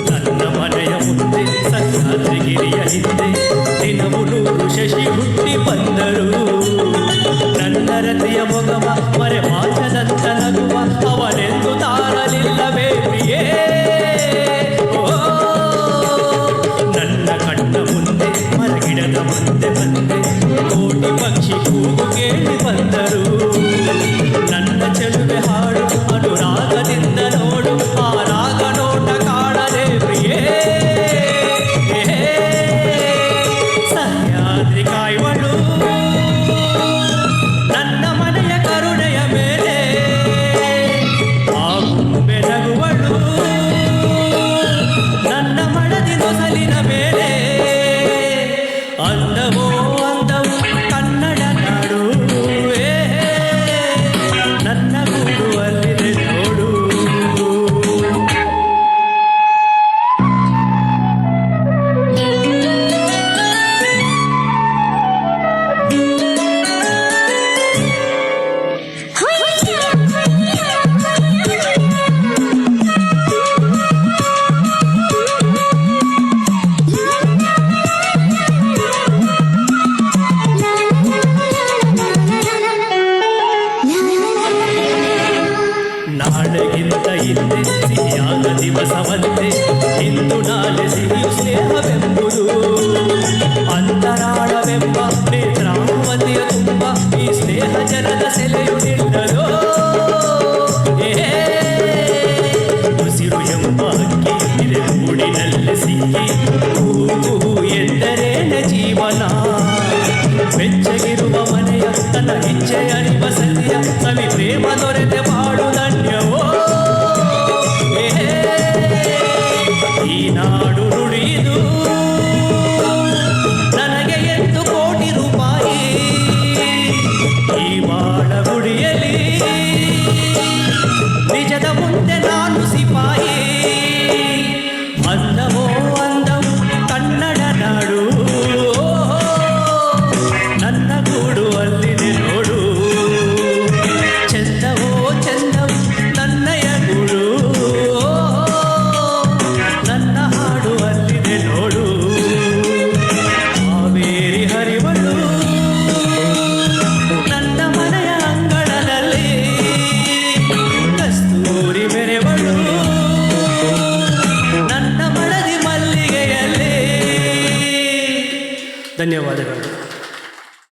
ನನ್ನ ಮನೆಯ ಮುಂದೆ ಸಹ್ಯಾದ್ರಿಗಿರಿಯ ಹಿಂದೆ ದಿನವು ನೂರು ಶಶಿ ಹುಟ್ಟಿ ಬಂದರು. ನನ್ನ ರತಿಯ ಮೊಗವ ಮರೆ ಮಾಚದಂತ ನಗುವ ಅವನೆಂದು ತಾರಲಿಲ್ಲವೇ ಪ್ರಿಯೇ. ನನ್ನ ಕಣ್ಣ ಮುಂದೆ ಮರಗಿಡದ ಮುಂದೆ ಬಂದೆ ಕೋಟಿ ಪಕ್ಷಿ ಕೂಗು ಕೇಳಿ ಬಂದರು. ನನ್ನ ಚೆಲುವೆ ಹಾಡು ಅನುರಾಗದಿಂದ ನೋಡು ಆ ರಾಗ ನೋಟ ಕಾಣದೆ ಪ್ರಿಯೇ. ಸಹ್ಯಾದ್ರಿ ಕಾಯುವಳು ನನ್ನ ಮನೆಯ ಕರುಣೆಯ ಮೇಲೆ ಆ ಗುಂಬೆ ನಗುವಳು ನನ್ನ ಮಡದಿ ನೊಸಲಿನ ಮೇಲೆ. ಅಂದವೋ ಅಂದವು ಕನ್ನಡ ನಾಡು ನನ್ನ ಗೂಡು ಅಲ್ಲಿದೆ ನೋಡು. ನಾಳೆಗಿಂತ ಹಿಂದೆ ಸಿಹಿಯಾದ ದಿವಸವಂತೆ ಇಂದು ನಾಳೆ ಸಿಹಿಯು ಸ್ನೇಹವೆಂಬುದು. ಅಂತರಾಳವೆಂಬ ನೇತ್ರಾವತಿಯ ತುಂಬ ಈ ಸ್ನೇಹ ಜನದ ಸೆಲೆಯು ನಿಲ್ಲಲು. ಉಸಿರು ಎಂಬ ಹಕ್ಕಿ ಇದೆ ಗೂಡಿನಲ್ಲಿ ಸಿಕ್ಕಿ ಕೂಗು ಎಂದರೇನ ಜೀವನ. ಬೆಚ್ಚಗಿರುವ ಮನೆಯ ತನ್ನ ಇಚ್ಛೆ ಅರಿವ ಸತಿಯ ಸವಿ ಪ್ರೇಮ ದೊರೆತೆ ಬಾಳು ಧನ್ಯವೋ. ಈ ನಾಡು ನುಡಿದು ನನಗೆ 8 ಕೋಟಿ ರೂಪಾಯಿ. ಈ ಬಾಳ ಗುಡಿಯಲ್ಲಿ ನಿಜದ ಮುಂದೆ ನಾನು ಸಿಪಾಯಿ. ಅಂದವೋ ಅಂದವು ಕನ್ನಡ ನಾಡು ನನ್ನ ಗೂಡು ಅಲ್ಲಿದೆ ನೋಡು. ಚಂದವೋ ಚಂದವು ನನ್ನಯ ಗೂಡು ನನ್ನ ಹಾಡು ಅಲ್ಲಿದೆ ನೋಡು. ಕಾವೇರಿ ಹರಿವಳು ನನ್ನ ಮನೆಯ ಅಂಗಳದಲ್ಲಿ ಕಸ್ತೂರಿ ಮೆರೆವಳು ನನ್ನ ಮಡದಿ ಮಲ್ಲಿಗೆಯಲ್ಲಿ. ಧನ್ಯವಾದಗಳು.